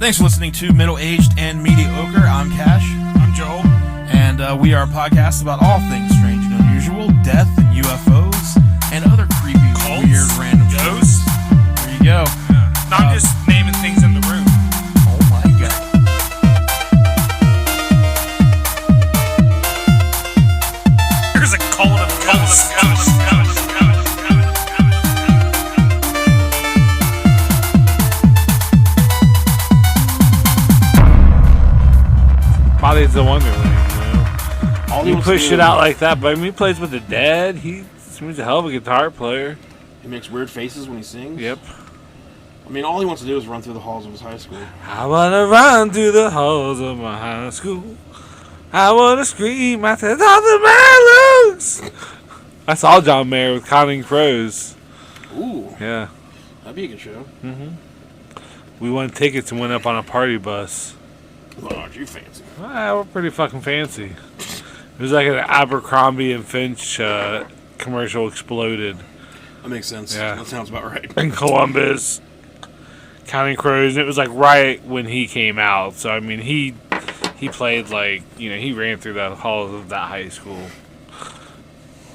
Thanks for listening to Middle Aged and Mediocre. I'm Cash. I'm Joel. And we are a podcast about all things strange and unusual, death and UFOs, and other creepy, Cults, weird, random ghosts. stories. There you go. Yeah. Not just naming things in the room. Oh my god. There's a cult of ghosts. Body's the Wonderland, you know. He pushed it out like that, but I mean, he plays with the Dead. He's a hell of a guitar player. He makes weird faces when he sings. Yep. I mean, all he wants to do is run through the halls of his high school. I wanna run through the halls of my high school. I wanna scream at the top of my lungs. I saw John Mayer with Counting Crows. Ooh. Yeah. That'd be a good show. Mm-hmm. We won tickets and went up on a party bus. Well, aren't you fancy? Well, we're pretty fucking fancy. It was like an Abercrombie and Finch commercial exploded. That makes sense. Yeah. That sounds about right. In Columbus, Counting Crows, and it was like right when he came out. So I mean, he played like, you know, he ran through the halls of that high school.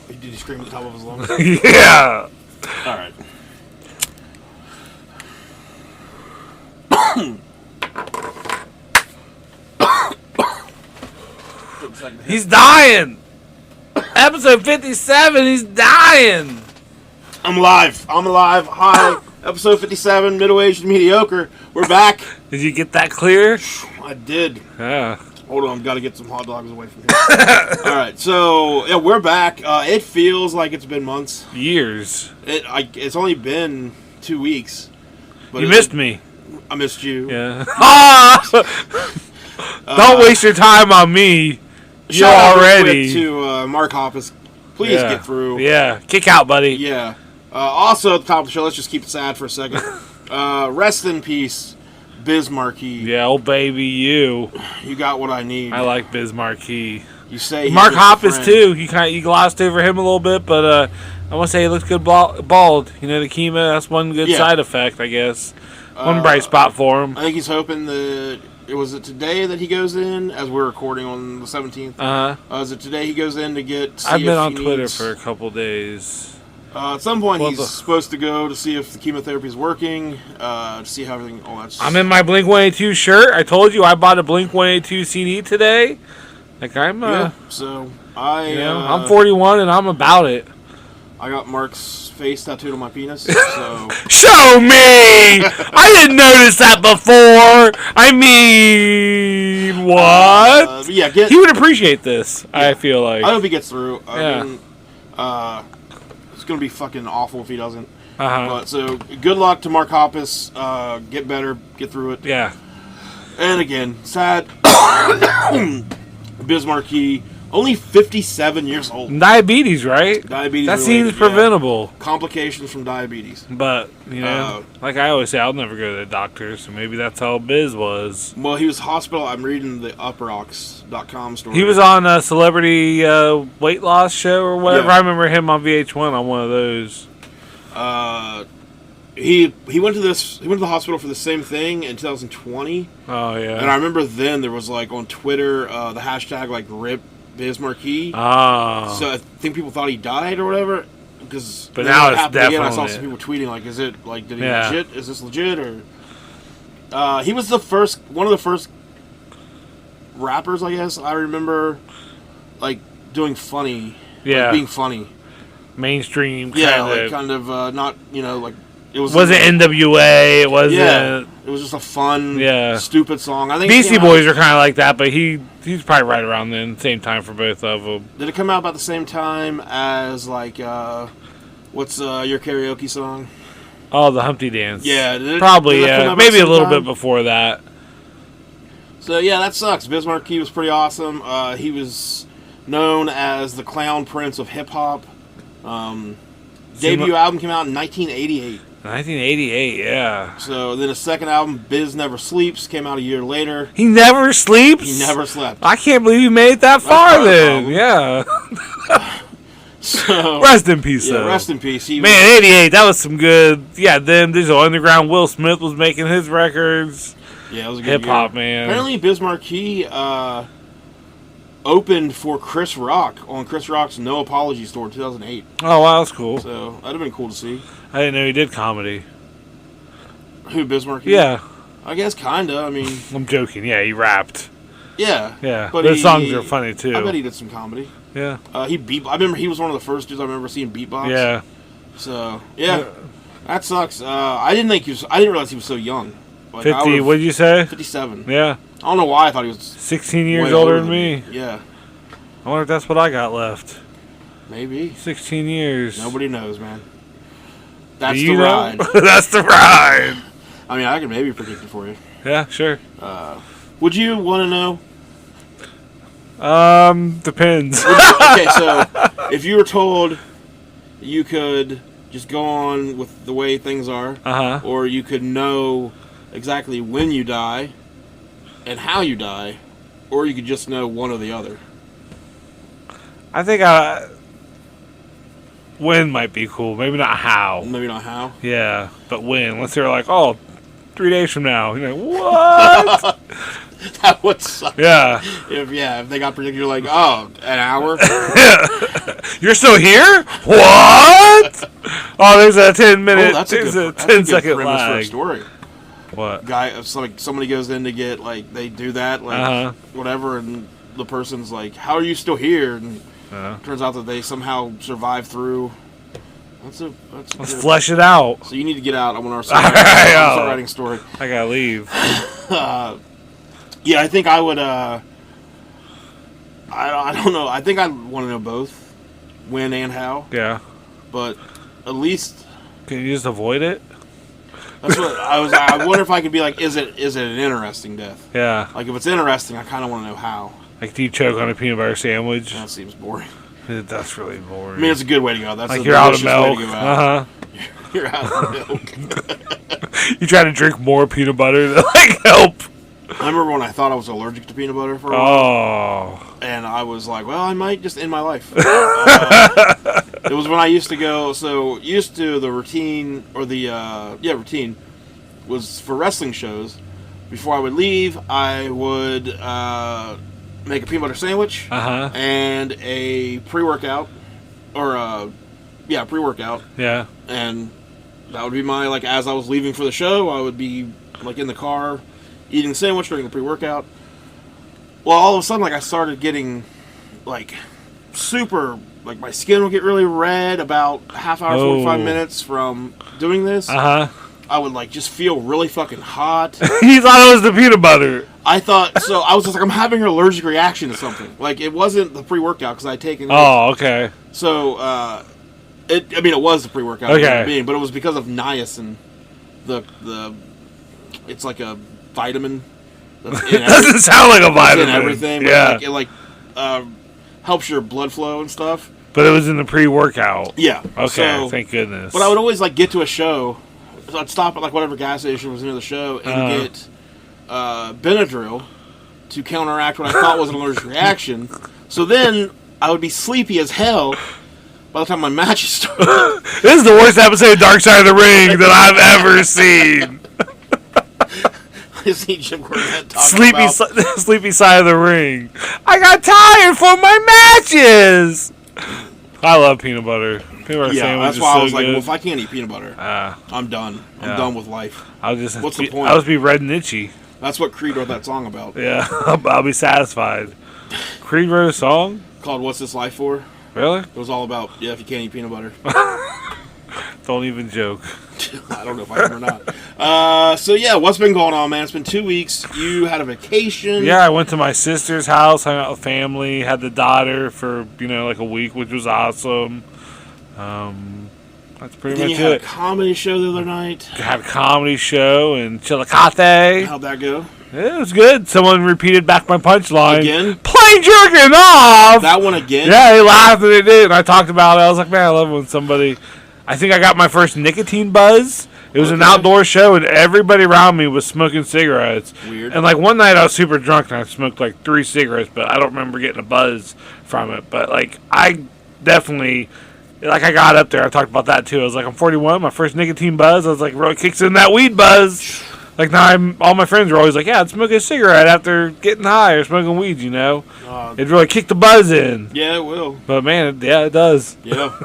Did he scream at the top of his lungs? Yeah. All right. He's dying. Episode 57. He's dying. I'm alive. Hi. Episode 57, Middle-Aged and Mediocre. We're back. Did you get that clear? I did. Yeah. Hold on, I've got to get some hot dogs away from here. All right, so yeah, we're back. It feels like it's been months. Years. It's only been 2 weeks. But You missed me. I missed you. Yeah. Don't waste your time on me. You're Shout out real already. quick to Mark Hoppus. Please get through. Yeah. Kick out, buddy. Yeah. Also at the top of the show, let's just keep it sad for a second. Rest in peace, Biz Marquis. Yeah, old baby, you. You got what I need. I like Biz Marquis. You say he's Mark your Hoppus friend. too. You glossed over him a little bit, but I want to say he looks good bald. You know, the chemo. That's one good side effect, I guess. One bright spot for him. I think he's hoping that was it today that he goes in, as we're recording on the 17th. Is it today he goes in to get? I've been on Twitter for a couple days. At some point, he's supposed to go to see if the chemotherapy is working, to see how everything. Oh, that's. I'm in my Blink 182 shirt. I told you I bought a Blink 182 CD today. Like I'm. So I'm 41 and I'm about it. I got Mark's face tattooed on my penis. So show me. I didn't notice that before. I mean, what? He would appreciate this. Yeah. I feel like. I hope he gets through. I mean, it's gonna be fucking awful if he doesn't. But so good luck to Mark Hoppus. Get better. Get through it. Yeah. And again, sad. Biz Marquis. Only 57 years old. Diabetes, right? Diabetes. That seems preventable. Yeah. Complications from diabetes. But, you know, like I always say, I'll never go to the doctor, so maybe that's how Biz was. Well, he was hospital. I'm reading the uprocks.com story. He was on a celebrity weight loss show or whatever. Yeah. I remember him on VH1 on one of those. He went to the hospital for the same thing in 2020. Oh, yeah. And I remember then there was, like, on Twitter, the hashtag, like, RIP Biz Marquis. Oh. So I think people thought he died or whatever. But now it's definitely. I saw some people tweeting like, "Is it like did he legit? Is this legit?" Or he was one of the first rappers, I guess. I remember like doing funny, like, being funny, mainstream. Kind of not not. It wasn't NWA. It wasn't. Yeah, it was just a fun, stupid song. I think Beastie Boys are kind of like that, but he's probably right around the same time for both of them. Did it come out about the same time as like what's your karaoke song? Oh, the Humpty Dance. Yeah, probably. Yeah, maybe a little bit before that. So yeah, that sucks. Biz Marquis was pretty awesome. He was known as the Clown Prince of Hip Hop. Debut album came out in 1988. 1988, yeah. So then his second album, Biz Never Sleeps, came out a year later. He never sleeps? He never slept. I can't believe you made it that far then. Yeah. So rest in peace, though. Rest in peace. Man, 88, that was some good. Yeah, then Digital Underground, Will Smith was making his records. Yeah, it was a good Hip hop, year. man. Apparently, Biz Markie opened for Chris Rock on Chris Rock's No Apology Tour in 2008. Oh, wow, that's cool. So that'd have been cool to see. I didn't know he did comedy. Who, Biz Markie? Yeah. I guess kinda. I mean, I'm joking. Yeah, he rapped. yeah. Yeah. But His songs are funny, too. I bet he did some comedy. Yeah. I remember he was one of the first dudes I remember seeing beatbox. Yeah. So yeah, that sucks. I didn't realize he was so young. Like, 50, what did you say? 57. Yeah. I don't know why I thought he was 16 years way older than me. Yeah, I wonder if that's what I got left. maybe. 16 years. Nobody knows, man. That's Do the you know? ride. That's the ride. I mean, I can maybe predict it for you. Yeah, sure. Would you want to know? Depends. Okay, so if you were told you could just go on with the way things are, Uh-huh. or you could know exactly when you die and how you die, or you could just know one or the other. I think when might be cool. Maybe not how. Maybe not how. Yeah, but when. Unless they're like, oh, 3 days from now. You're like, what? That would suck. Yeah. If they got predicted, you're like, oh, an hour? You're still here? What? Oh, there's a 10-minute, That's there's a good 10-second premise for a lag. story. What? Somebody goes in to get, like, they do that, like, Uh-huh. whatever, and the person's like, how are you still here? And Uh, turns out that they somehow survived through. That's let's good. flesh it out. So you need to get out. I want to All right, start writing a story. I gotta leave. Yeah, I think I would. I don't know. I think I want to know both, when and how. Yeah. But at least Can you just avoid it? that's what I was. I wonder if I could be like, is it an interesting death? Yeah. Like if it's interesting, I kind of want to know how. Like, do you choke on a peanut butter sandwich? That seems boring. That's really boring. I mean, it's a good way to go. That's like a you're out of delicious way milk. to go out. Uh-huh. You're out of milk. You try to drink more peanut butter to, like, help. I remember when I thought I was allergic to peanut butter for a while. Oh. And I was like, well, I might just end my life. It was when I used to go, the routine, or routine was for wrestling shows. Before I would leave, I would make a peanut butter sandwich Uh-huh. and a pre-workout, pre-workout. Yeah. And that would be my, like, as I was leaving for the show, I would be, like, in the car eating the sandwich during the pre-workout. Well, all of a sudden, like, I started getting, like, super, like, my skin would get really red about half hour, 45 minutes from doing this. Uh-huh. I would, like, just feel really fucking hot. You thought it was the peanut butter. I thought, so I was just like, I'm having an allergic reaction to something. Like, it wasn't the pre-workout, because I had taken it. Oh, okay. So, it was the pre-workout. Okay. But it was because of niacin. It's like a vitamin. That's in Doesn't sound like a vitamin. in everything. But Yeah. it helps your blood flow and stuff. But it was in the pre-workout. Yeah. Okay, So, thank goodness. but I would always, like, get to a show. So I'd stop at, like, whatever gas station was near the show and get Benadryl to counteract what I thought was an allergic reaction. So then I would be sleepy as hell by the time my matches started. This is the worst episode of Dark Side of the Ring that I've ever seen. I see Jim Cornette talking about... Sleepy side of the ring. I got tired for my matches. I love peanut butter. Peanut butter sandwich that's is why so I was like, good. well, if I can't eat peanut butter, I'm done. I'm done with life. What's the point? I'll just be red and itchy. That's what Creed wrote that song about. Yeah, I'll be satisfied. Creed wrote a song? Called What's This Life For? Really? It was all about, if you can't eat peanut butter. Don't even joke. I don't know if I am or not. So, yeah, what's been going on, man? It's been 2 weeks. You had a vacation. Yeah, I went to my sister's house, hung out with family, had the daughter for, like a week, which was awesome. That's pretty Then much you had it. a comedy show the other night. Had a comedy show in Chillicothe. How'd that go? It was good. Someone repeated back my punchline. Again? Plain jerking off! That one again? Yeah, they laughed and they did. And I talked about it. I was like, man, I love when somebody... I think I got my first nicotine buzz. It was an outdoor show, and everybody around me was smoking cigarettes. Weird. And, like, one night I was super drunk, and I smoked, like, 3 cigarettes, but I don't remember getting a buzz from it. But, like, I definitely... Like, I got up there. I talked about that, too. I was like, I'm 41, my first nicotine buzz. I was like, really kicks in that weed buzz. Like now, all my friends are always like, "Yeah, I'd smoke a cigarette after getting high or smoking weed." You know, it'd really kick the buzz in. Yeah, it will. But man, it does. Yeah,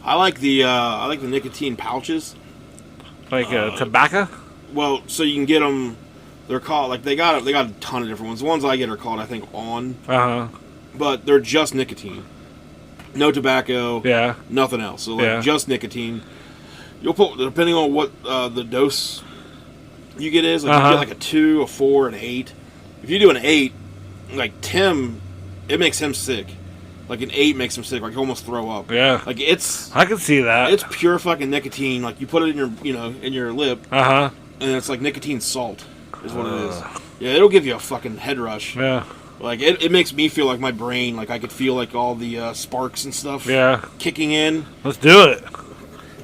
I like the nicotine pouches. Like tobacco. Well, so you can get them. They're called they got a ton of different ones. The ones I get are called, I think, On. But they're just nicotine, no tobacco. Yeah. Nothing else. So just nicotine. You'll put, depending on what the dose you get is, like you get like a 2, a 4, an 8. If you do an 8, like Tim, it makes him sick. Like an 8 makes him sick, like almost throw up. Yeah. Like it's. I can see that. It's pure fucking nicotine. Like you put it in your, in your lip. And it's like nicotine salt, is what it is. Yeah, it'll give you a fucking head rush. Yeah. Like it makes me feel like my brain, like I could feel like all the sparks and stuff. Yeah. Kicking in. Let's do it.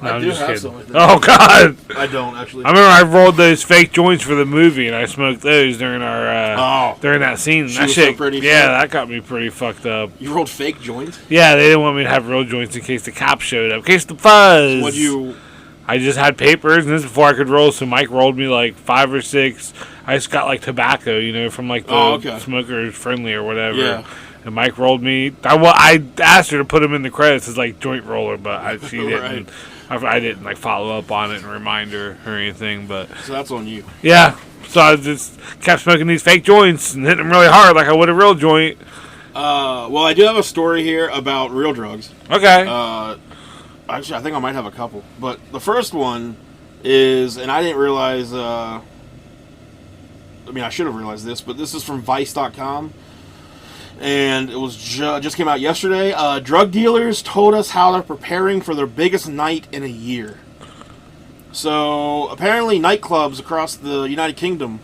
No, I I'm do just have kidding. some. Oh God! I don't actually. I remember I rolled those fake joints for the movie, and I smoked those during our during that scene. That was shit, so pretty. Yeah, that got me pretty fucked up. You rolled fake joints? Yeah, they didn't want me to have real joints in case the cops showed up, in case the fuzz. What you? I just had papers, and this is before I could roll. So Mike rolled me like 5 or 6. I just got like tobacco, from like the Smokers Friendly or whatever. Yeah. And Mike rolled me. I asked her to put him in the credits as like joint roller, but she didn't. Right. I didn't like follow up on it and remind her or anything. But So that's on you. yeah, so I just kept smoking these fake joints and hitting them really hard like I would a real joint. Well, I do have a story here about real drugs. Okay. Actually, I think I might have a couple. But the first one is, and I didn't realize. I should have realized this, but this is from Vice.com. And it was just came out yesterday. Drug dealers told us how they're preparing for their biggest night in a year. So apparently, nightclubs across the United Kingdom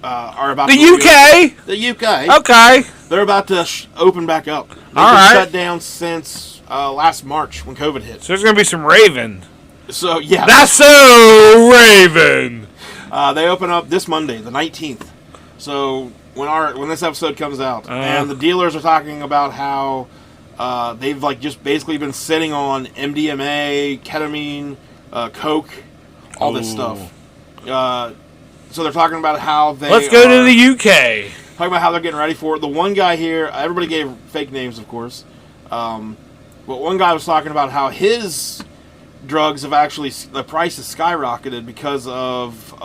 are about the UK. The UK. Okay. They're about to open back up. They've been shut down since last March when COVID hit. So there's gonna be some raving. So yeah, that's so raving. They open up this Monday, the 19th. So when this episode comes out, and the dealers are talking about how they've like just basically been sitting on MDMA, ketamine, coke, all this stuff. So they're talking about how they let's go to the UK. Talking about how they're getting ready for it. The one guy here, everybody gave fake names, of course. But one guy was talking about how his drugs have actually, the price has skyrocketed because of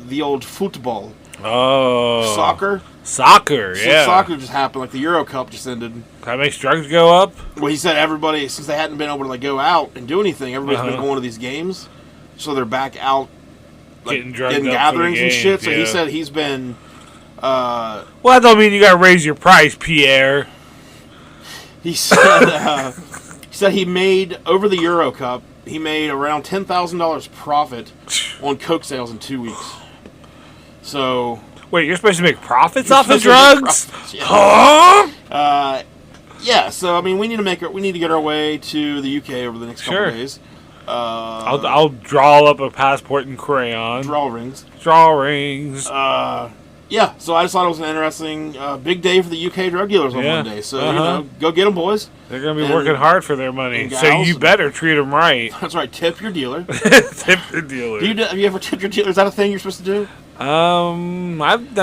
the old football. Oh. Soccer, yeah. Soccer just happened, like the Euro Cup just ended. That makes drugs go up? Well, he said everybody, since they hadn't been able to like go out and do anything, everybody's been going to these games. So they're back out like, getting drugged in up gatherings and shit. So yeah. he said he's been... well, that don't mean you gotta raise your price, Pierre. He said he made, over the Euro Cup, he made around $10,000 profit on coke sales in 2 weeks. So... Wait, you're supposed to make profits off of drugs? Profits, yeah. Huh? Yeah, so, I mean, we need to get our way to the UK over the next couple of days. I'll draw up a passport in crayon. Drawings. Yeah, so I just thought it was an interesting big day for the UK drug dealers on Monday. So, go get them, boys. They're going to be working hard for their money. So you better treat them right. That's right. Tip your dealer. Tip the dealer. Have you ever tipped your dealer? Is that a thing you're supposed to do? I've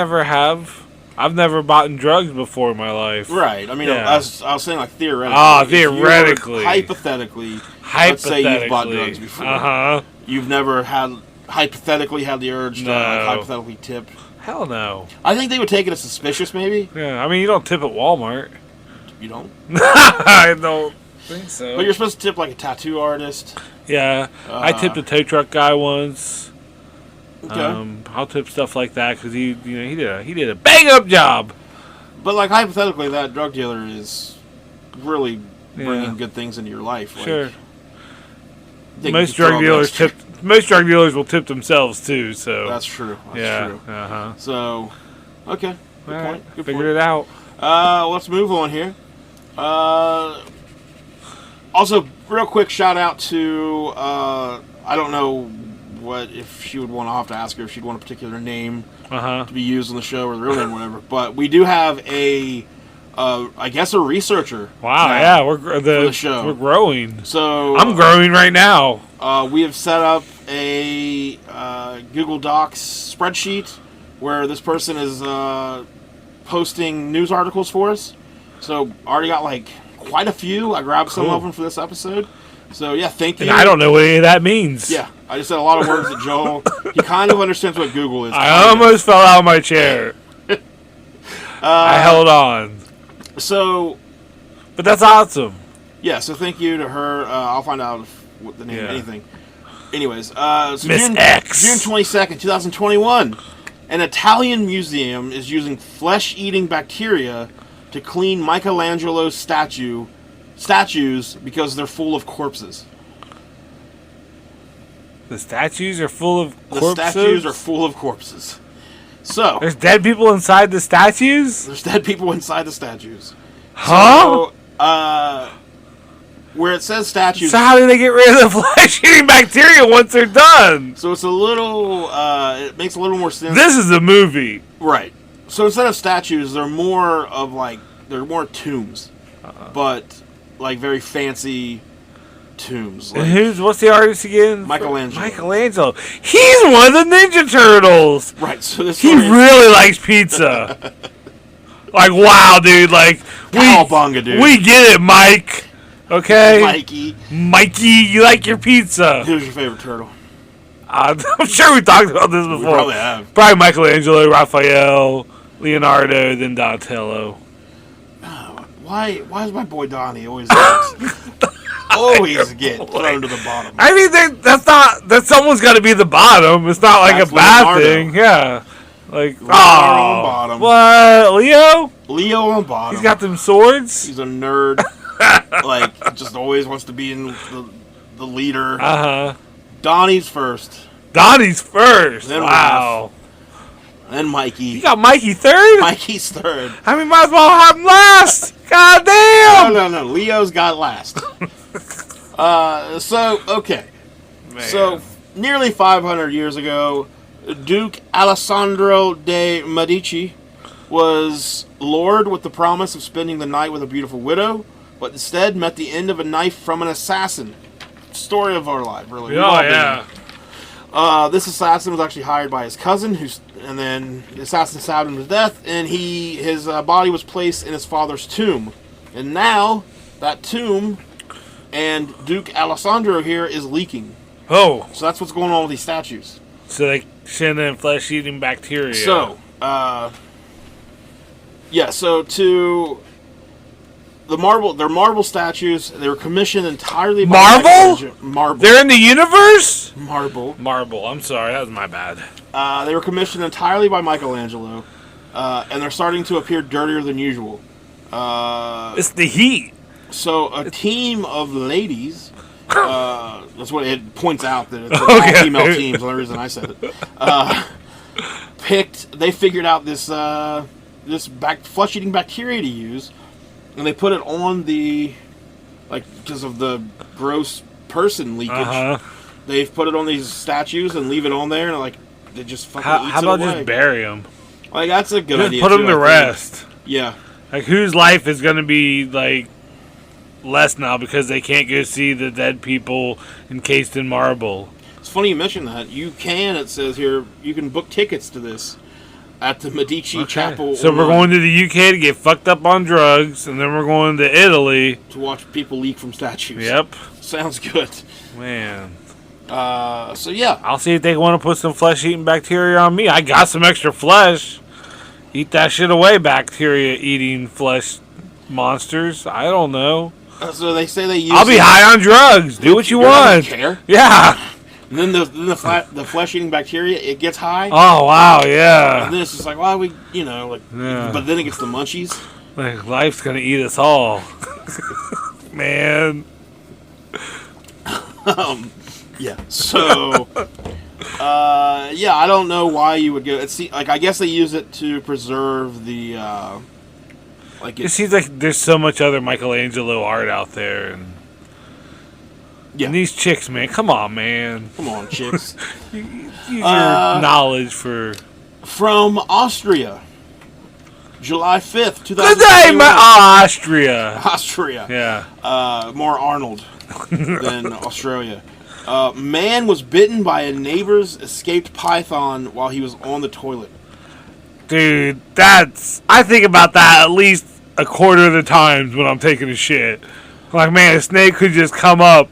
never bought drugs before in my life. Right. I mean, I was saying like theoretically. Theoretically. Hypothetically. Let's say you've bought drugs before. You've never hypothetically had the urge to hypothetically tip. Hell no. I think they would take it as suspicious, maybe. Yeah, I mean, you don't tip at Walmart. You don't? I don't think so. But you're supposed to tip like a tattoo artist. Yeah. I tipped a tow truck guy once. Okay. I'll tip stuff like that because he did a bang up job. But like hypothetically, that drug dealer is really bringing good things into your life. Like, sure. Most drug dealers will tip themselves too. So that's true. That's true. So, okay. Good point. Good Figured it out. Let's move on here. Also, real quick shout out to I don't know if she would want to have to ask her if she'd want a particular name to be used on the show or the real name or whatever. But we do have I guess a researcher. Wow, yeah, for the show. We're growing. So I'm growing right now. We have set up a Google Docs spreadsheet where this person is posting news articles for us. So I already got like quite a few. I grabbed some of them for this episode. So yeah, thank you. And I don't know what any of that means. Yeah, I just said a lot of words that Joel, he kind of understands what Google is. I almost fell out of my chair. I held on. So, but that's awesome. Yeah, so thank you to her. I'll find out what the name of anything. Anyways, so Miss X. June 22nd, 2021, an Italian museum is using flesh-eating bacteria to clean Michelangelo's statues because they're full of corpses. The statues are full of corpses? The statues are full of corpses. So there's dead people inside the statues? There's dead people inside the statues. Huh? So, where it says statues... So how do they get rid of the flesh-eating bacteria once they're done? So it's a little... it makes a little more sense. This is a movie. Right. So instead of statues, they're more of like... They're more tombs. But, like, very fancy tombs. Like, and what's the artist again? Michelangelo. He's one of the Ninja Turtles. Right. So this he really likes pizza. Like, wow, dude. Like, Cowabunga, dude. We get it, Mike. Okay? Mikey, you like your pizza. Who's your favorite turtle? I'm sure we talked about this before. We probably have. Probably Michelangelo, Raphael, Leonardo, then Donatello. Why is my boy Donnie always get thrown to the bottom? I mean, that someone's got to be the bottom. It's not like a bad Leonardo. thing. Yeah. Like, on bottom. What? Leo on bottom. He's got them swords? He's a nerd. Like, just always wants to be in the leader. Uh-huh. Donnie's first. Then wow. Then Mikey. You got Mikey third? Mikey's third. I mean, might as well have him last. God damn. No. Leo's got last. Okay. Man. So, nearly 500 years ago, Duke Alessandro de' Medici was lured with the promise of spending the night with a beautiful widow, but instead met the end of a knife from an assassin. Story of our life, really. Oh, yeah. This assassin was actually hired by his cousin, and then the assassin stabbed him to death, and his body was placed in his father's tomb. And now, that tomb and Duke Alessandro here is leaking. Oh. So that's what's going on with these statues. So they send in flesh-eating bacteria. So, so to they're marble statues. They were commissioned entirely by Marble. They're in the universe? Marble. I'm sorry, that was my bad. They were commissioned entirely by Michelangelo, and they're starting to appear dirtier than usual. It's the heat. So a team of ladies, that's what it points out, that it's all female teams. That's the only reason I said it. They figured out this flesh-eating bacteria to use, and they put it on because of the gross person leakage. Uh-huh. They've put it on these statues and leave it on there, and they just fucking eats how about it away. just bury them? Like, that's a good idea. Put them to rest. Yeah. Like, whose life is going to be less now because they can't go see the dead people encased in marble? It's funny you mention that. It says here, you can book tickets to this at the Medici Chapel. So we're going to the UK to get fucked up on drugs, and then we're going to Italy to watch people leak from statues. Yep. Sounds good. Man. So yeah. I'll see if they want to put some flesh-eating bacteria on me. I got some extra flesh. Eat that shit away, bacteria-eating flesh monsters. I don't know. So they say they use... I'll be high on drugs. Do what you want. Not care. Yeah. And then the flesh-eating bacteria, it gets high. Oh, wow, yeah. And then it's just like, well, but then it gets the munchies. Like, life's going to eat us all. Man. Yeah. So, I don't know why you would go. I guess they use it to preserve the, it seems like there's so much other Michelangelo art out there, and these chicks, man, come on, man. Come on, chicks. Use your knowledge for... From Austria, July 5th, 2021. Good day, Austria. Austria. Yeah. More Arnold than Australia. Man was bitten by a neighbor's escaped python while he was on the toilet. Dude, I think about that at least a quarter of the times when I'm taking a shit. Like, man, a snake could just come up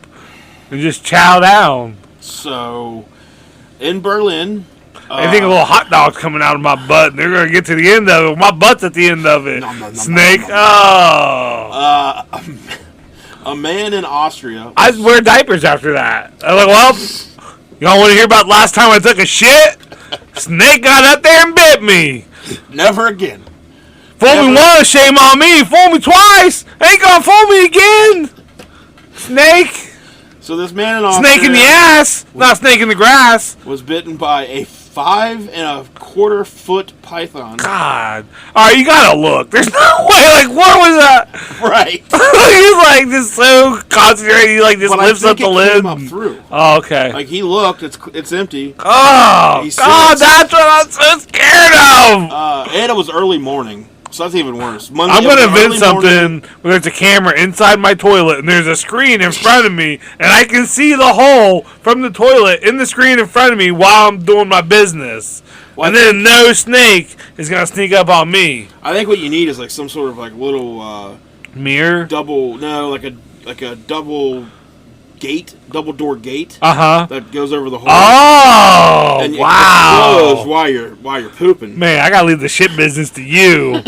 and just chow down. So, in Berlin... I think a little hot dog's coming out of my butt, and they're going to get to the end of it. My butt's at the end of it. Snake. Oh. A man in Austria... I'd wear diapers after that. I'm like, well, y'all want to hear about the last time I took a shit? Snake got up there and bit me. Never again. Fool me once, shame on me. Fool me twice, ain't gonna fool me again. Snake. So this man in Austria... Snake in the ass, not snake in the grass. Was bitten by a 5 1/4 foot python. God. Alright, you gotta look. There's no way, like, what was that? Right. He's like just so concentrated, he like just But lifts up the lid. Up through. Oh, okay. Like he looked, it's empty. Oh, God, that's what I'm so scared of. And it was early morning, so that's even worse. Monday, I'm gonna invent something where there's a camera inside my toilet and there's a screen in front of me and I can see the hole from the toilet in the screen in front of me while I'm doing my business. Well, and then no snake is gonna sneak up on me. I think what you need is like some sort of like little mirror, like a double door gate. That goes over the hole. Oh, and wow! It closed while you're pooping. Man, I gotta leave the shit business to you.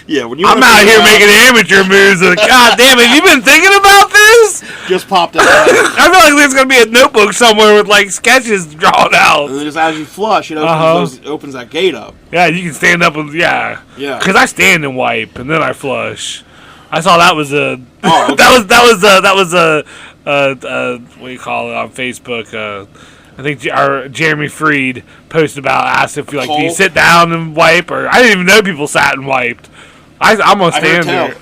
Yeah, when you I'm out here making amateur moves. God damn it, you been thinking about this? Just popped out. I feel like there's gonna be a notebook somewhere with like sketches drawn out. And then just as you flush, it opens that gate up. Yeah, you can stand up and yeah. Because I stand and wipe and then I flush. I saw that was a okay. that was a what do you call it on Facebook? I think our Jeremy Freed posted about asked if do you sit down and wipe, or I didn't even know people sat and wiped. I'm gonna stand there.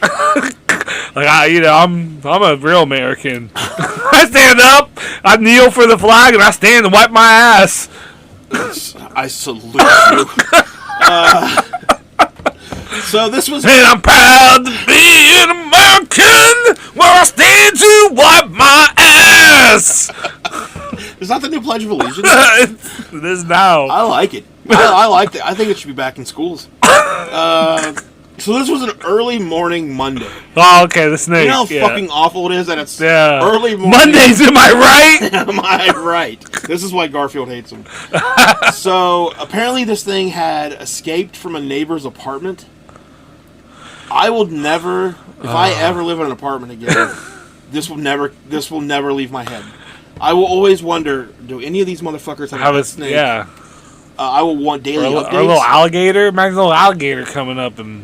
Like I'm a real American. I stand up, I kneel for the flag, and I stand and wipe my ass. I salute you. So this was... And I'm proud to be an American where I stand to wipe my ass. Is that the new Pledge of Allegiance? It is now. I like it. I like it. I think it should be back in schools. So this was an early morning Monday. Oh, okay, the snake. You know how fucking awful it is that it's early morning? Mondays, am I right? Am I right? This is why Garfield hates him. So apparently this thing had escaped from a neighbor's apartment. I will never, if I ever live in an apartment again, this will never leave my head. I will always wonder, do any of these motherfuckers have a snake? Yeah. I will want daily updates. Or a little alligator. Imagine a little alligator coming up and...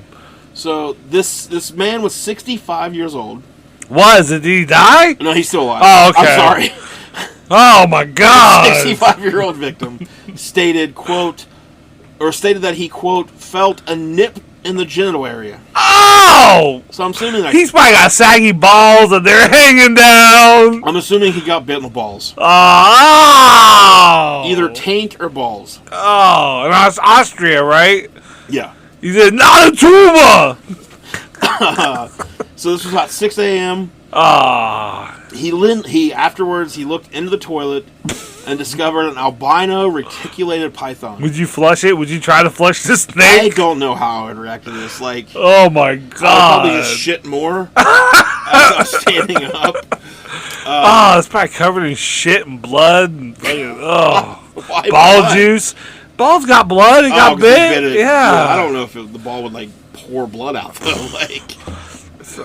So this man was 65 years old. Did he die? No, he's still alive. Oh, okay. I'm sorry. Oh my God. 65-year-old victim stated that he, quote, felt a nip in the genital area. Oh! So I'm assuming that he's probably got saggy balls and they're hanging down. I'm assuming he got bit in the balls. Oh! Either taint or balls. Oh, and that's Austria, right? Yeah. He said, not a tuba! So this was about 6 a.m. He afterwards looked into the toilet and discovered an albino reticulated python. Would you flush it? Would you try to flush the snake? I don't know how I would react to this. Like, oh my God! I would probably just shit more as I was standing up. It's probably covered in shit and blood and Why ball blood? Juice. Ball's got blood. It got bit. Yeah. I don't know if the ball would like pour blood out though. Like,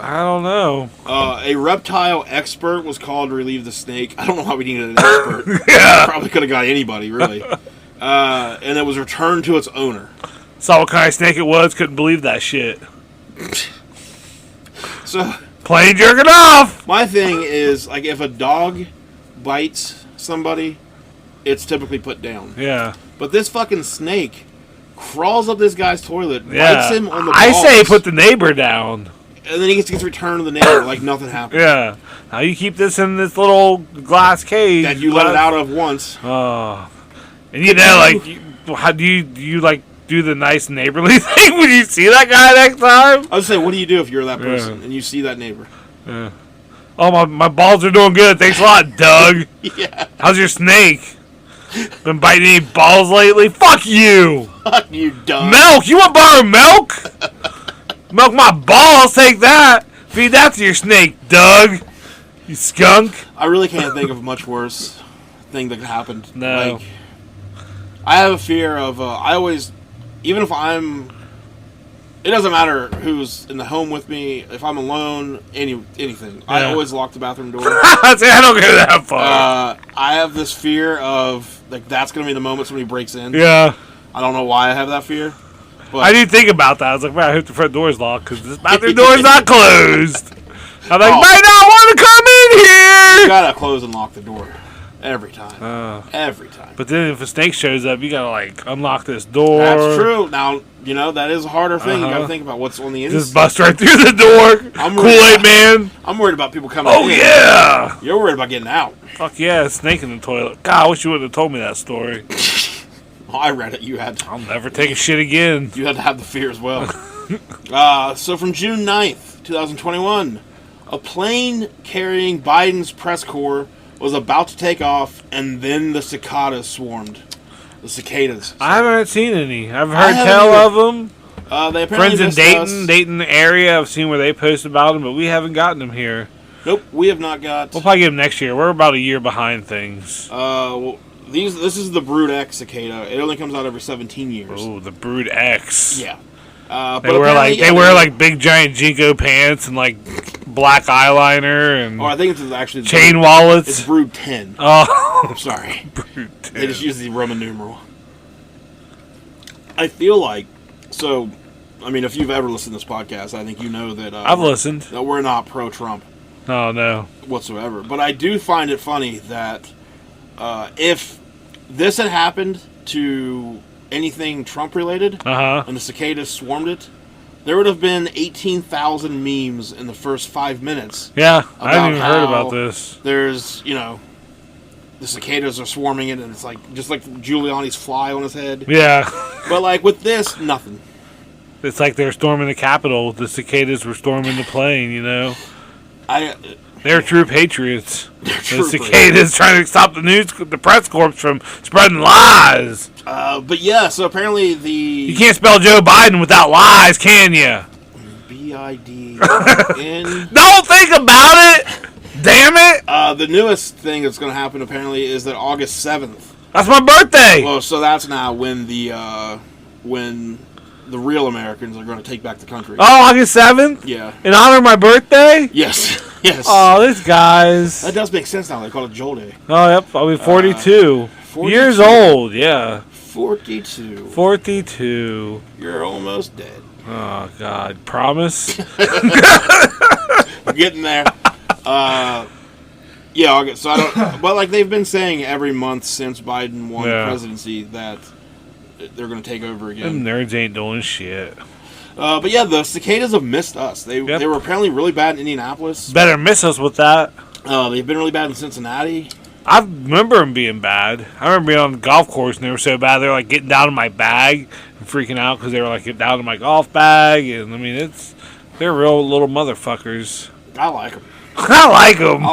I don't know. A reptile expert was called to relieve the snake. I don't know why we needed an expert. Yeah. Probably could have got anybody, really. And it was returned to its owner. Saw what kind of snake it was. Couldn't believe that shit. So plain jerking off. My thing is, like, if a dog bites somebody, it's typically put down. Yeah. But this fucking snake crawls up this guy's toilet, bites him on the balls. I say put the neighbor down. And then he gets returned to the neighbor like nothing happened. Yeah. Now you keep this in this little glass cage that you let it out of once. Oh. And you know, like, how do you like do the nice neighborly thing when you see that guy next time? I would say, what do you do if you're that person and you see that neighbor? Yeah. Oh, my balls are doing good. Thanks a lot, Doug. Yeah. How's your snake? Been biting any balls lately? Fuck you. Fuck you, Doug. Milk? You want to borrow milk? Milk my balls. Take that. Feed that to your snake, Doug. You skunk. I really can't think of a much worse thing that happened. No. Like, I have a fear of, I always, even if I'm, it doesn't matter who's in the home with me, if I'm alone, anything. I always lock the bathroom door. I don't go that far. I have this fear of, like, that's going to be the moment somebody breaks in. Yeah. I don't know why I have that fear. But I did think about that. I was like, man, I hope the front door's locked because this bathroom door's not closed. I'm like, might not want to come in here. You gotta close and lock the door. Every time. Every time. But then if a snake shows up, you gotta, like, unlock this door. That's true. Now, that is a harder thing. You gotta think about what's on the inside. Just bust right through the door. Kool-Aid man. I'm worried about people coming Oh, in. yeah. You're worried about getting out. Fuck yeah, snake in the toilet. God, I wish you wouldn't have told me that story. Oh, I read it. You had to. I'll never take a shit again. You had to have the fear as well. So from June 9th, 2021, a plane carrying Biden's press corps was about to take off, and then the cicadas swarmed. The cicadas. I haven't seen any. I've heard haven't tell either. of them. They apparently Friends in missed Dayton us. area. I've seen where they post about them, but we haven't gotten them here. Nope, we have not got. We'll probably get them next year. We're about a year behind things. Well, this is the Brood X cicada. It only comes out every 17 years. Oh, the Brood X. Yeah. They wear like big giant Jinko pants and like black eyeliner and I think it's actually chain wallets. It's Brood 10. Oh, I'm sorry. Brood 10. They just use the Roman numeral. I feel like if you've ever listened to this podcast, I think you know that I've listened. That we're not pro-Trump Oh no. whatsoever. But I do find it funny that if this had happened to anything Trump related, and the cicadas swarmed it, there would have been 18,000 memes in the first 5 minutes. Yeah, I hadn't even heard about this. There's, the cicadas are swarming it, and it's like just like Giuliani's fly on his head. Yeah. But like with this, nothing. It's like they're storming the Capitol. The cicadas were storming the plane, They're true patriots. The cicadas trying to stop the press corps from spreading lies. But yeah, so apparently You can't spell Joe Biden without lies, can you? BIDN. Don't think about it! Damn it! The newest thing that's going to happen apparently is that August 7th. That's my birthday! Well, so that's now when the real Americans are going to take back the country. Oh, August 7th? Yeah. In honor of my birthday? Yes. Yes. Oh, these guys. That does make sense now. They call it Joel Day. Oh, yep. I'll be 42. 42. Years old, yeah. 42. 42. You're almost dead. Oh, God. Promise? We're getting there. Yeah, August. So I don't. But like they've been saying every month since Biden won the presidency that they're going to take over again. Them nerds ain't doing shit. But yeah, the cicadas have missed us. They were apparently really bad in Indianapolis. Better miss us with that. They've been really bad in Cincinnati. I remember them being bad. I remember being on the golf course and they were so bad they were like getting down in my bag and freaking out because they were like getting down in my golf bag. And I mean, they're real little motherfuckers. I like them. I like them.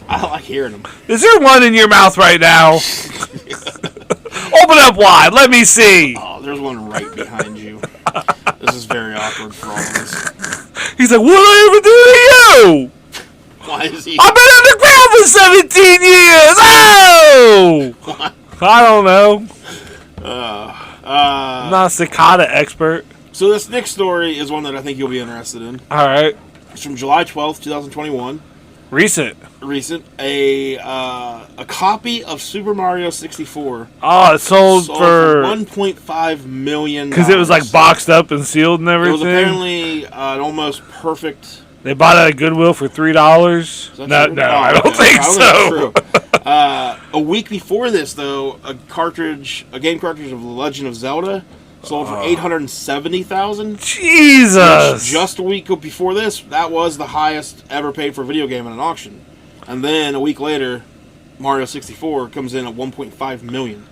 I like hearing them. Is there one in your mouth right now? Open up wide. Let me see. Oh, there's one right behind you. This is very awkward for all of us. He's like, what did I ever do to you? Why is he? I've been underground for 17 years. Oh! What? I don't know. I'm not a cicada expert. So this next story is one that I think you'll be interested in. All right. It's from July 12th, 2021. Recent. A copy of Super Mario 64. Oh, it sold for $1.5 million. Because it was like boxed up and sealed and everything. It was apparently an almost perfect. They bought it at Goodwill for $3. No, true? I don't think so. A week before this, though, a game cartridge of The Legend of Zelda sold for $870,000. Jesus! Just a week before this, that was the highest ever paid for a video game in an auction. And then a week later, Mario 64 comes in at $1.5 million.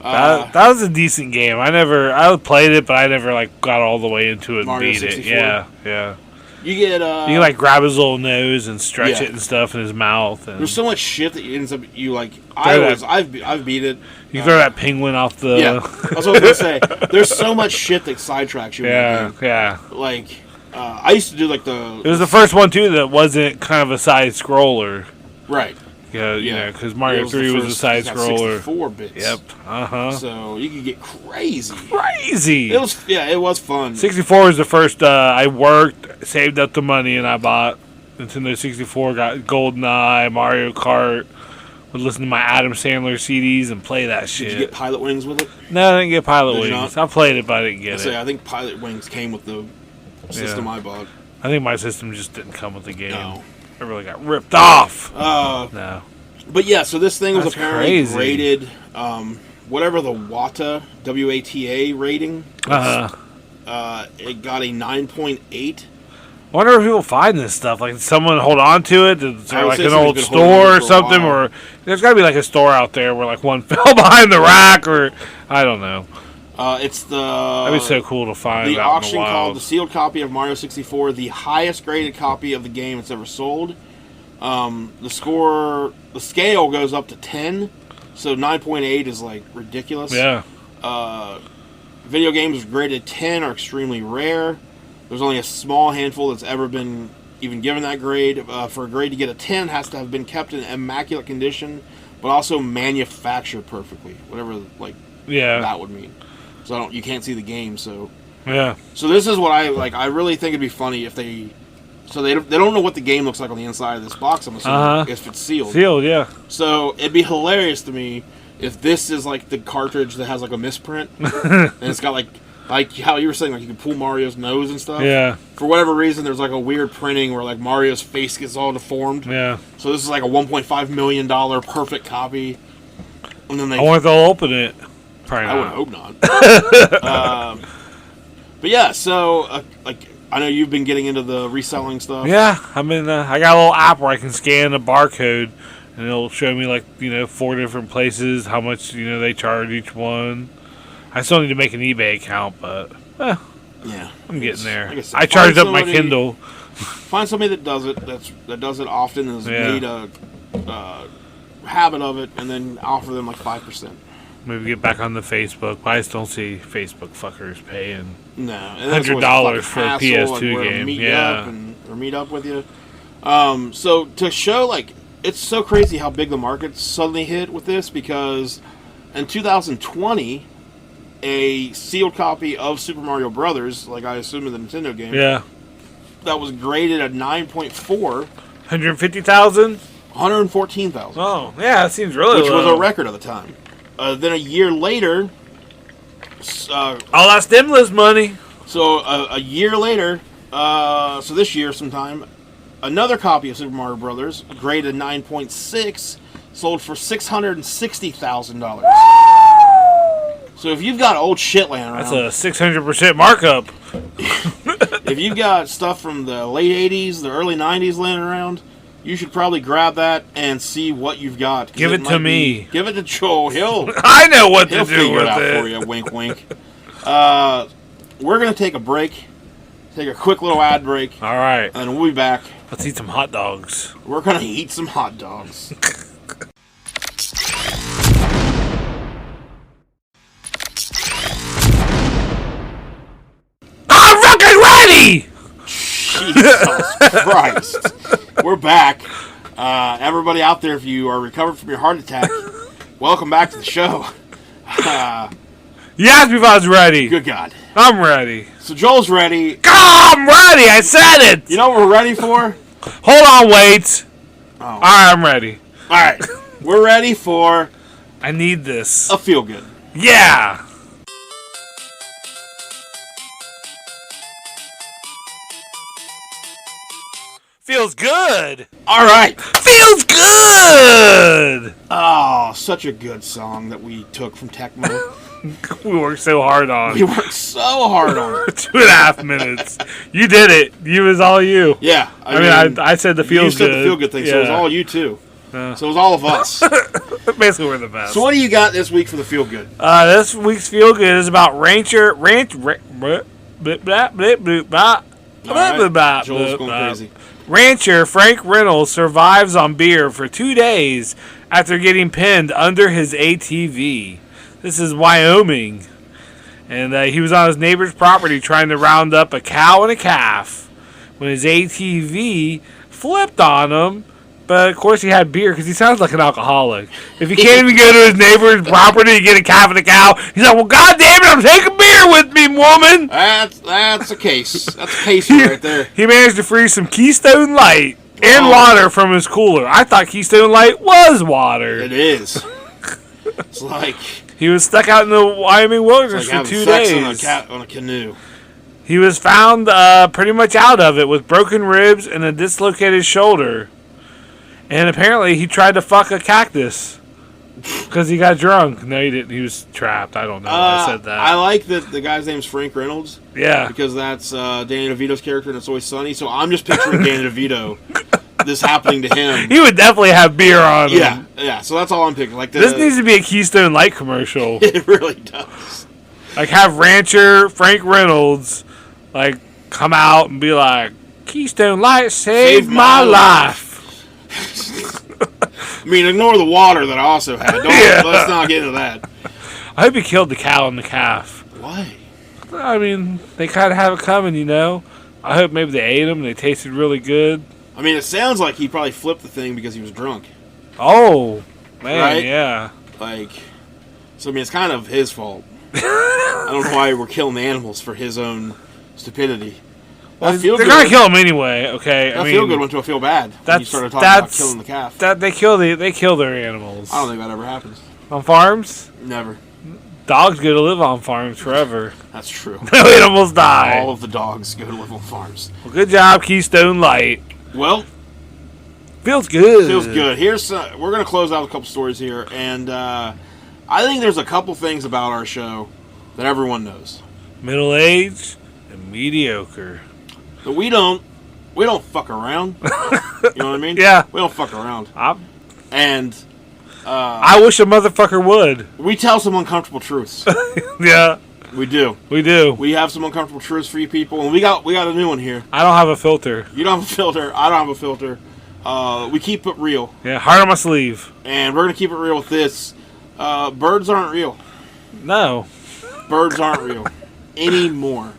That was a decent game. I played it, but I never got all the way into it and Mario beat 64? it. Yeah. You get You can like grab his little nose and stretch Yeah. it and stuff in his mouth. And there's so much shit that ends up you like. that- I've beat it. you throw that penguin off the. Yeah, that's what I was gonna say. There's so much shit that sidetracks you. in that game. yeah. Like I used to do like the. It was the first one too that wasn't kind of a side scroller. Right. Yeah, you know, because Mario It was 3 the was a first- side it's got scroller. 64 bits. Yep. So you could get crazy. Crazy. It was fun. 64 was the first. I worked, saved up the money, and I bought Nintendo 64. Got GoldenEye, Mario Kart. Would listen to my Adam Sandler CDs and play that shit. Did you get Pilot Wings with it? No, I didn't get Pilot Did you Wings. not? I played it, but I didn't get it. I think Pilot Wings came with the system I bought. I think my system just didn't come with the game. No. I really got ripped off. Uh, No. But yeah, so this thing was That's apparently crazy. rated, whatever the WATA rating. It got a 9.8. I wonder if people find this stuff. Like, did someone hold on to it? Is I there would like say an someone's old been holding store it or for a something? while. Or there's got to be like a store out there where like one fell behind the rack, or I don't know. It's That'd be so cool to find the out in auction the called wild. the sealed copy of Mario 64, the highest graded copy of the game that's ever sold. The scale goes up to 10, so 9.8 is like ridiculous. Yeah. Video games graded 10 are extremely rare. There's only a small handful that's ever been even given that grade. For a grade to get a 10, it has to have been kept in immaculate condition, but also manufactured perfectly, whatever Yeah. that would mean. So you can't see the game. So Yeah. this is what I like. I really think it'd be funny if they don't know what the game looks like on the inside of this box. I'm assuming if it's sealed. Sealed, yeah. So it'd be hilarious to me if this is like the cartridge that has like a misprint and it's got like how you were saying, like you can pull Mario's nose and stuff. Yeah. For whatever reason, there's like a weird printing where like Mario's face gets all deformed. Yeah. So this is like a $1.5 million perfect copy. And then I wonder if they'll open it. Probably I would not. hope not. But yeah, so like I know you've been getting into the reselling stuff. Yeah, I got a little app where I can scan a barcode, and it'll show me like 4 different places, how much they charge each one. I still need to make an eBay account, but Yeah, I'm getting there. like I said, I charged find up my somebody- Kindle. Find somebody that does it. That does it often. Has Yeah. made a habit of it, and then offer them like 5%. Maybe get back on the Facebook, but I just don't see Facebook fuckers paying. No, and that's always $100 fucking for a hassle, PS2 and where to game, meet yeah. or meet up with you. So to show like it's so crazy how big the market suddenly hit with this, because in 2020, a sealed copy of Super Mario Brothers, like I assume in the Nintendo game, Yeah, that was graded at 9.4, 150,000. 114,000, Oh, yeah, that seems really which low. was a record at the time. Then a year later, All that stimulus money. so a year later, so this year sometime, another copy of Super Mario Brothers, graded 9.6, sold for $660,000. So if you've got old shit laying around, That's a 600% markup. if you've got stuff from the late 80s, the early 90s laying around, you should probably grab that and see what you've got. 'Cause Give it to might me. Give it to Joel. I know what He'll to do figure with it out it. for you. Wink, wink. We're going to take a break. Take a quick little ad break. All right, And we'll be back. let's eat some hot dogs. We're going to eat some hot dogs. I'm fucking ready! Jesus Christ. We're back. Everybody out there, if you are recovered from your heart attack, welcome back to the show. You asked me if I was ready. Good God. I'm ready. So Joel's ready. I'm ready! I said it! You know what we're ready for? Hold on, wait. Oh. Alright, I'm ready. All right. We're ready for I need this. a feel good. Yeah! Feels good! All right. Feels good! Oh, such a good song that we took from Tecmo. We worked so hard on We worked so hard on it. 2.5 minutes. You did it. You was all you. Yeah. I mean, I said the feels you said good. the feel good thing, so it was Yeah. all you too. So it was all of us. Basically, we're the best. So what do you got this week for the feel good? This week's feel good is about Rancher. Blah, blah, blah, blah, blah. Joel's going crazy. Rancher Frank Reynolds survives on beer for 2 days after getting pinned under his ATV. This is Wyoming. And he was on his neighbor's property trying to round up a cow and a calf when his ATV flipped on him. But, of course, he had beer because he sounds like an alcoholic. If he can't even go to his neighbor's property to get a calf and a cow, he's like, well, God damn it, I'm taking beer with me, woman. That's a case. That's a case right there. He managed to freeze some Keystone Light and water from his cooler. I thought Keystone Light was water. It is. It's like... He was stuck out in the Wyoming wilderness for 2 days. On a canoe. He was found pretty much out of it with broken ribs and a dislocated shoulder. And apparently he tried to fuck a cactus because he got drunk. No, he didn't. He was trapped. I don't know why I said that. I like that the guy's name's Frank Reynolds. Yeah. Because that's Danny DeVito's character in It's Always Sunny. So I'm just picturing Danny DeVito, this happening to him. He would definitely have beer on him. Yeah. So that's all I'm picking. Like this needs to be a Keystone Light commercial. It really does. Like have rancher Frank Reynolds like come out and be like, Keystone Light saved my life. I mean, ignore the water that I also had. Let's not get into that. I hope he killed the cow and the calf. Why? I mean, they kind of have it coming, you know. I hope maybe they ate them and they tasted really good. I mean, it sounds like he probably flipped the thing because he was drunk. Oh, man, right? Yeah. Like, so I mean, it's kind of his fault. I don't know why we're killing animals for his own stupidity. Well, they're gonna kill him anyway. Okay, I feel good went to a feel bad. When you started talking about killing the calf. They kill their animals. I don't think that ever happens on farms. Never. Dogs go to live on farms forever. That's true. No animals die. All of the dogs go to live on farms. Well, good job, Keystone Light. Well, feels good. Feels good. Here's we're gonna close out a couple stories here, and I think there's a couple things about our show that everyone knows. Middle-aged and mediocre. But we don't fuck around. You know what I mean? Yeah. We don't fuck around. And I wish a motherfucker would. We tell some uncomfortable truths. Yeah. We do. We do. We have some uncomfortable truths for you people, and we got a new one here. I don't have a filter. You don't have a filter. I don't have a filter. We keep it real. Yeah, heart on my sleeve. And we're gonna keep it real with this. Birds aren't real. No. Birds aren't real anymore.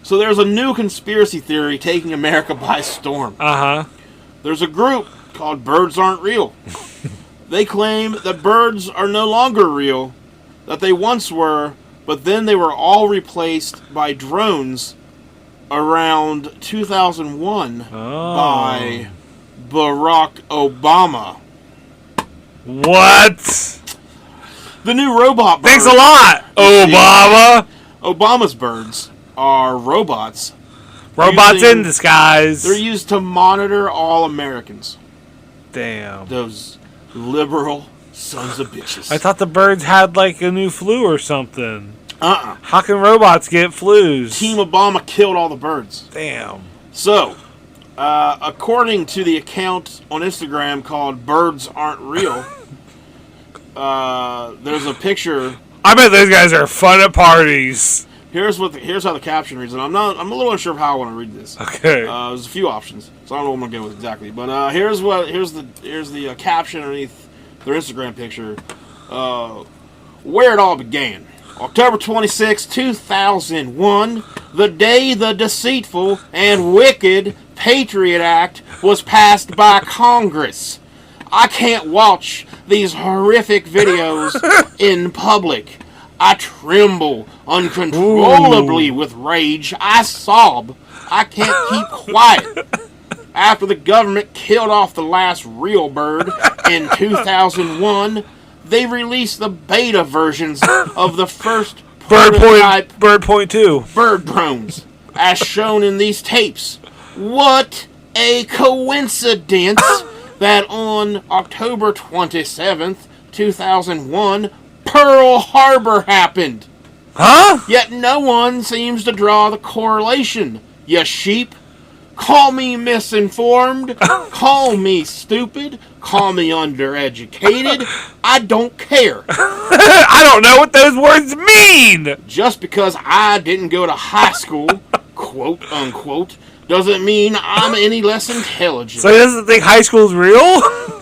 So there's a new conspiracy theory taking America by storm. Uh-huh. There's a group called Birds Aren't Real. They claim that birds are no longer real, that they once were, but then they were all replaced by drones around 2001 by Barack Obama. What? The new robot bird. Thanks a lot, Obama. Obama's birds are robots. Robots in disguise. They're used to monitor all Americans. Damn. Those liberal sons of bitches. I thought the birds had like a new flu or something. Uh-uh. How can robots get flus? Team Obama killed all the birds. Damn. So, according to the account on Instagram called Birds Aren't Real, there's a picture. I bet those guys are fun at parties. Here's how the caption reads, and I'm a little unsure of how I want to read this. Okay. There's a few options, so I don't know what I'm gonna go with exactly. But here's the caption underneath their Instagram picture. Where it all began. October 26, 2001, the day the deceitful and wicked Patriot Act was passed by Congress. I can't watch these horrific videos in public. I tremble uncontrollably with rage. I sob. I can't keep quiet. After the government killed off the last real bird in 2001, they released the beta versions of the first Bird Point 2 bird drones, as shown in these tapes. What a coincidence that on October 27th, 2001, Pearl Harbor happened. Huh? Yet no one seems to draw the correlation. You sheep. Call me misinformed. Call me stupid. Call me undereducated. I don't care. I don't know what those words mean. Just because I didn't go to high school, quote unquote, doesn't mean I'm any less intelligent. So he doesn't think high school's real?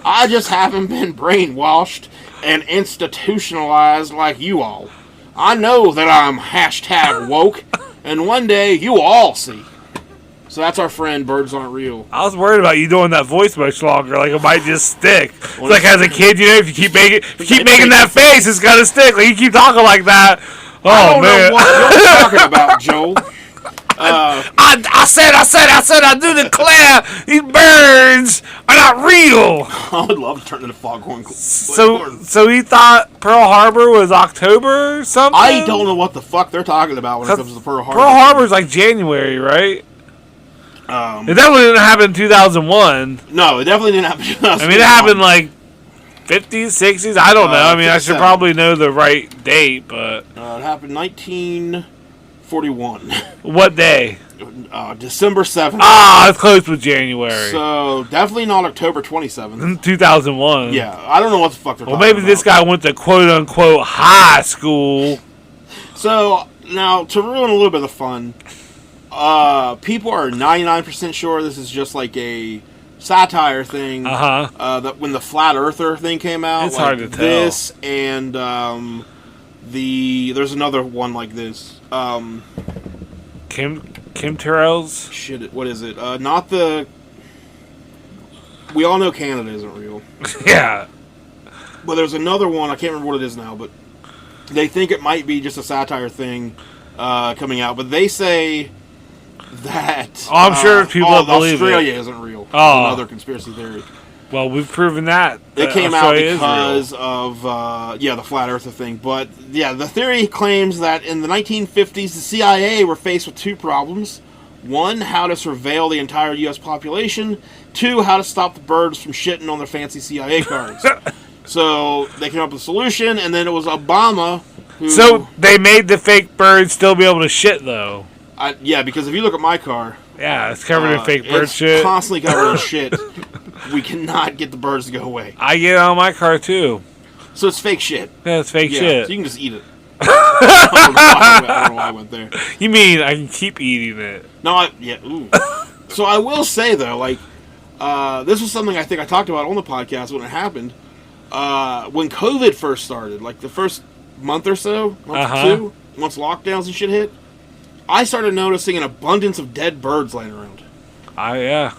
I just haven't been brainwashed and institutionalized like you all. I know that I'm hashtag woke, and one day you will all see. So that's our friend, Birds Aren't Real. I was worried about you doing that voice much longer, like it might just stick. It's like as a kid, you know, if you keep making that face, it's gonna stick. Like you keep talking like that. Oh I don't man, know what you're talking about, Joel. I said, I do declare these birds are not real. I would love to turn into Foghorn. So he thought Pearl Harbor was October or something? I don't know what the fuck they're talking about when it comes to Pearl Harbor. Pearl Harbor's like January, right? It definitely didn't happen in 2001. No, it definitely didn't happen in 2001. I mean, it happened like 50s, 60s. I don't know. I mean, I should probably know the right date, but it happened 1941. What day? December 7th. Ah, it's close with January. So definitely not October 27th. 2001. Yeah, I don't know what the fuck they're talking Well, maybe about. this guy went to quote unquote high school. So now to ruin a little bit of the fun, people are 99% sure this is just like a satire thing. That when the flat earther thing came out, It's like hard to tell. this and there's another one like this. Kim Terrell's. Shit, what is it? Not the. We all know Canada isn't real. Yeah. But there's another one, I can't remember what it is now, but they think it might be just a satire thing coming out. But they say that... Oh, I'm sure people believe Australia it. isn't real. Oh. Another conspiracy theory. Well, we've proven that. It came out Australia because of, the flat earther thing. But, yeah, the theory claims that in the 1950s, the CIA were faced with two problems. One, how to surveil the entire U.S. population. Two, how to stop the birds from shitting on their fancy CIA cards. So they came up with a solution, and then it was Obama who... So they made the fake bird still be able to shit, though. Yeah, because if you look at my car... Yeah, it's covered in fake bird it's shit. Constantly covered in shit. We cannot get the birds to go away. I get it on my car, too. So it's fake shit. Yeah, it's fake Yeah, shit. so you can just eat it. I don't know why I went there. You mean I can keep eating it? No, ooh. So I will say, though, like, this was something I think I talked about on the podcast when it happened. When COVID first started, like the first month or so, month or two, once lockdowns and shit hit, I started noticing an abundance of dead birds laying around. Yeah.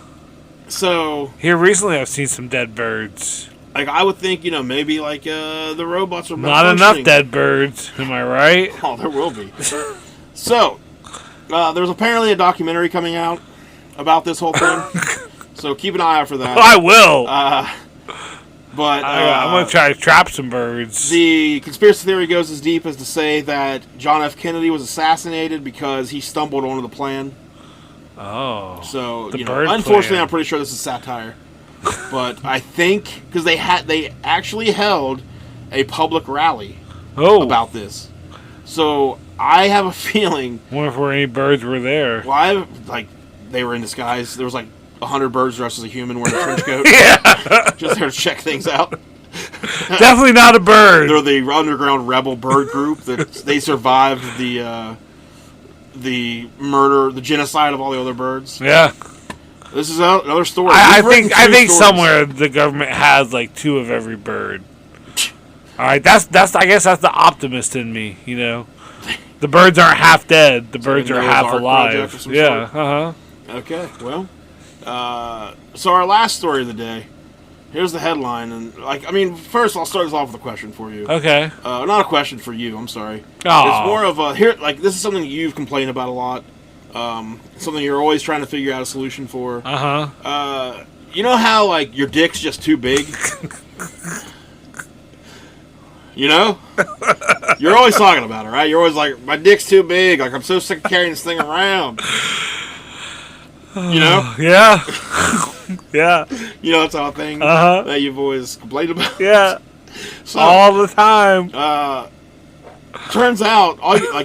So... Here recently I've seen some dead birds. Like, I would think, maybe, like, the robots are Not enough dead birds, am I right? Oh, there will be. So, there's apparently a documentary coming out about this whole thing. So keep an eye out for that. I will. But I'm going to try to trap some birds. The conspiracy theory goes as deep as to say that John F. Kennedy was assassinated because he stumbled onto the plan. Oh. So, bird unfortunately, plan. I'm pretty sure this is satire. But I think, because they actually held a public rally about this. So I have a feeling. I wonder if any birds were there. Well, they were in disguise. There was like 100 birds dressed as a human wearing a trench coat. Yeah. Just there to check things out. Definitely not a bird. They're the underground rebel bird group that they survived the murder, the genocide of all the other birds. Yeah. This is another story. I think somewhere the government has like 2 of every bird. All right, I guess that's the optimist in me. The birds aren't half dead. The birds are half alive. Yeah. Okay. Well, so our last story of the day. Here's the headline, and first I'll start this off with a question for you. Okay. Not a question for you. I'm sorry. Aww. It's more of a this is something you've complained about a lot. Something you're always trying to figure out a solution for. You know how your dick's just too big? You're always talking about it, right? You're always like, my dick's too big. Like, I'm so sick of carrying this thing around. Yeah. Yeah. That's all thing that you've always complained about. Yeah. So, all the time. Turns out,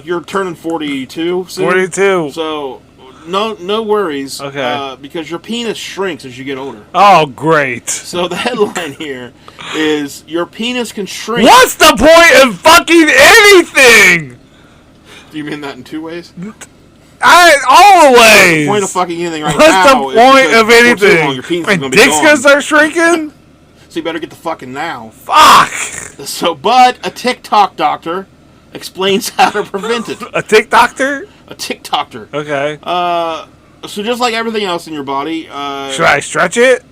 you're turning 42 soon. 42. So, no worries. Okay. Because your penis shrinks as you get older. Oh, great. So the headline here is, your penis can shrink. What's the point of fucking anything? Do you mean that in 2 ways? Always. The point of fucking anything right What's now. the point of before too long, anything? your penis My is gonna be dick's gone. gonna start shrinking? So you better get the fucking now. Fuck! So, but a TikTok doctor explains how to prevent it. A tick doctor? A TikToker. Okay. So just like everything else in your body, Should I stretch it?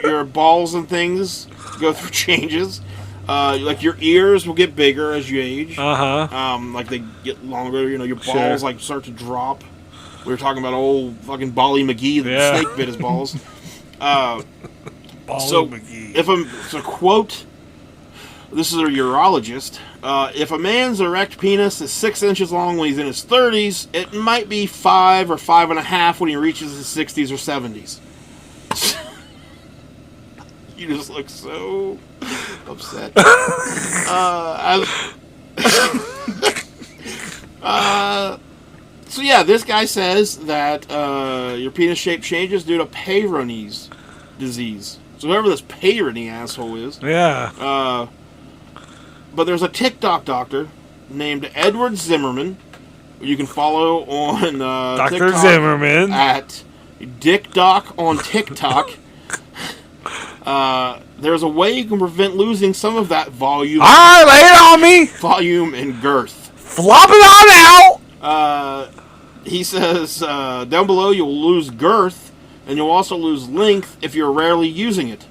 your balls and things go through changes. Like your ears will get bigger as you age. Like they get longer. You know, your balls like start to drop. We were talking about old fucking Bally McGee, the snake bit his balls. McGee. If a quote, this is a urologist. If a man's erect penis is 6 inches long when he's in his 30s, it might be 5 or 5.5 when he reaches his 60s or 70s. You just look so upset. So yeah, this guy says that your penis shape changes due to Peyronie's disease. So whoever this Peyronie asshole is. Yeah. But there's a TikTok doctor named Edward Zimmerman. You can follow on Dr. TikTok Zimmerman at Dick Doc on TikTok. There's a way you can prevent losing some of that volume. Alright, lay it on me! Volume and girth. Flop it on out! He says down below you'll lose girth and you'll also lose length if you're rarely using it.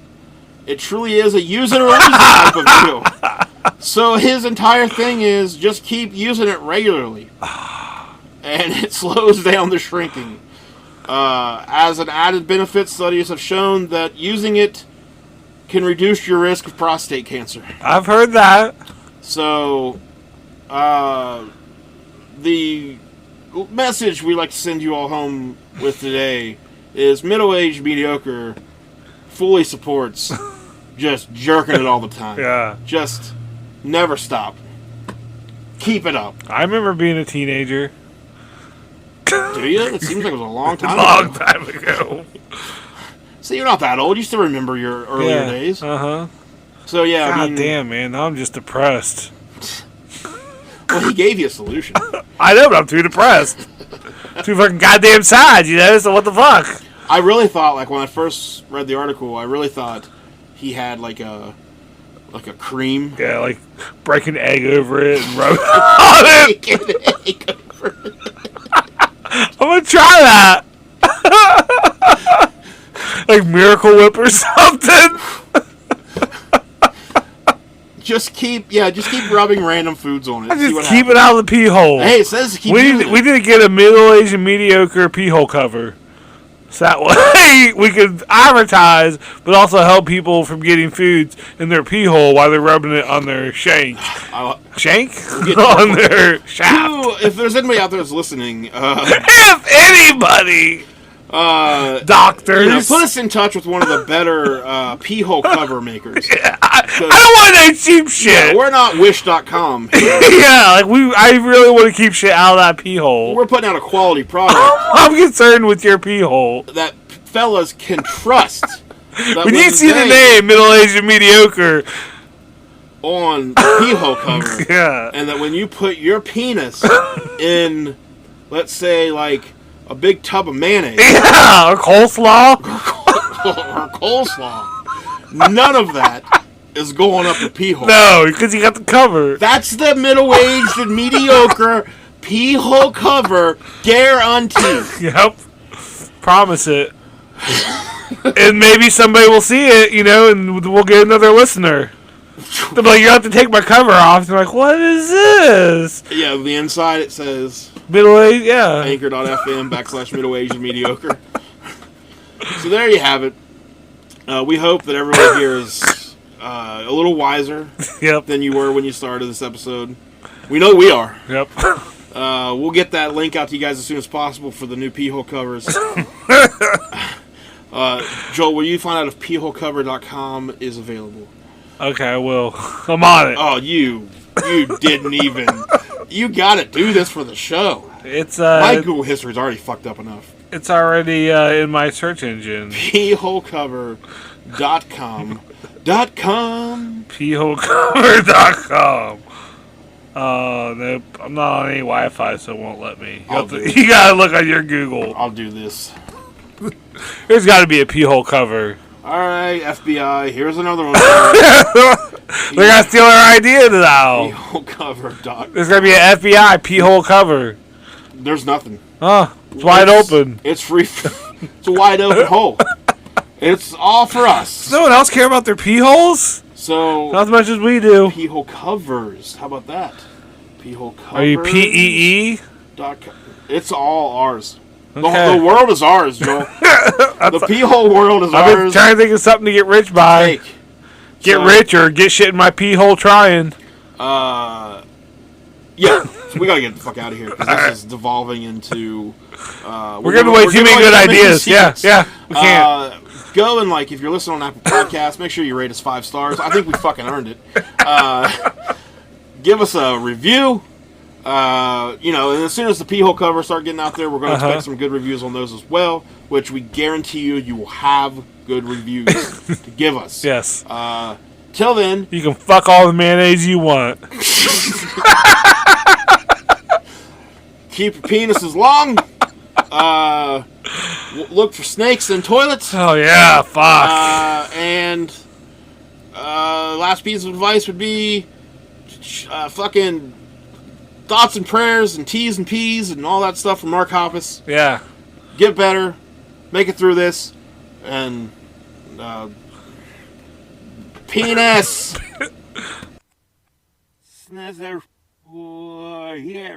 It truly is a use it or lose it type of deal. So his entire thing is just keep using it regularly. And it slows down the shrinking. As an added benefit, studies have shown that using it can reduce your risk of prostate cancer. I've heard that. So, the message we like to send you all home with today is middle-aged mediocre fully supports just jerking it all the time. Yeah. Just never stop. Keep it up. I remember being a teenager. Do you? It seems like it was a long time Long ago. time ago. See, you're not that old. You still remember your earlier days. So, yeah, God damn, man. Now I'm just depressed. Well, he gave you a solution. I know, but I'm too depressed. Too fucking goddamn sad, you know? So what the fuck? I really thought, like, when I first read the article, I really thought he had, like a cream. Yeah, like break an egg over it and rub it on it. I'm gonna try that. Like Miracle Whip or something. Just keep rubbing random foods on it. Just keep it out of the pee hole. Hey, it says keep we using need to get a middle-aged and mediocre pee hole cover. So that way we could advertise, but also help people from getting foods in their pee hole while they're rubbing it on their shank. Shank? On their shaft. If there's anybody out there that's listening, if anybody, doctors, put us in touch with one of the better pee hole cover makers. Yeah, I don't want that cheap shit. Yeah, we're not Wish.com. Yeah, I really want to keep shit out of that pee hole. We're putting out a quality product. I'm concerned with your pee hole. That fellas can trust. When you see the name middle-aged and mediocre on the pee hole cover, yeah, and that when you put your penis in, let's say, like a big tub of mayonnaise, yeah, or coleslaw, or coleslaw, none of that is going up the pee hole. No, because you got the cover. That's the middle-aged and mediocre pee hole cover guarantee. Yep. Promise it. And maybe somebody will see it, and we'll get another listener. They'll be like, you have to take my cover off. They're like, what is this? Yeah, on the inside it says middle-aged, yeah. Anchor.fm/middle-aged and mediocre. So there you have it. We hope that everyone here is a little wiser than you were when you started this episode. We know we are. Yep. We'll get that link out to you guys as soon as possible for the new pee hole covers. Joel, will you find out if peeholecover.com is available? Okay, I will. I'm on it. Oh, you didn't even. You gotta do this for the show. It's my Google history's already fucked up enough. It's already in my search engine. Peeholecover.com. Peeholecover.com. Oh, nope. I'm not on any Wi-Fi, so it won't let me. I'll do it. You gotta look on your Google. I'll do this. There's gotta be a pee hole cover. Alright, FBI, here's another one. They're gonna steal our idea now. Pee-hole cover, doc. There's gonna be an FBI pee hole cover. There's nothing. Oh, it's wide open. It's free. It's a wide open hole. It's all for us. Does no one else care about their pee holes? So, Not as much as we do. pee-hole covers. How about that? Pee-hole covers. Are you PEE? It's all ours. Okay. The world is ours, Joel. The pee-hole world is I've been ours. trying to think of something to get rich by. Take. Get So, rich or get shit in my pee hole trying. Yeah, so we gotta get the fuck out of here because this is devolving into. We're giving away too many good ideas. Yeah, we can't. Go and if you're listening on Apple Podcasts, make sure you rate us 5 stars. I think we fucking earned it. Give us a review. And as soon as the pee hole covers start getting out there, we're going to expect some good reviews on those as well, which we guarantee you will have good reviews to give us. Yes. Till then, You can fuck all the mayonnaise you want. keep your penises long. Look for snakes in toilets. Oh yeah, fuck. And last piece of advice would be fucking thoughts and prayers and T's and P's and all that stuff from Mark Hoppus. Yeah. Get better. Make it through this. And penis. Snazzer. Oh, yeah,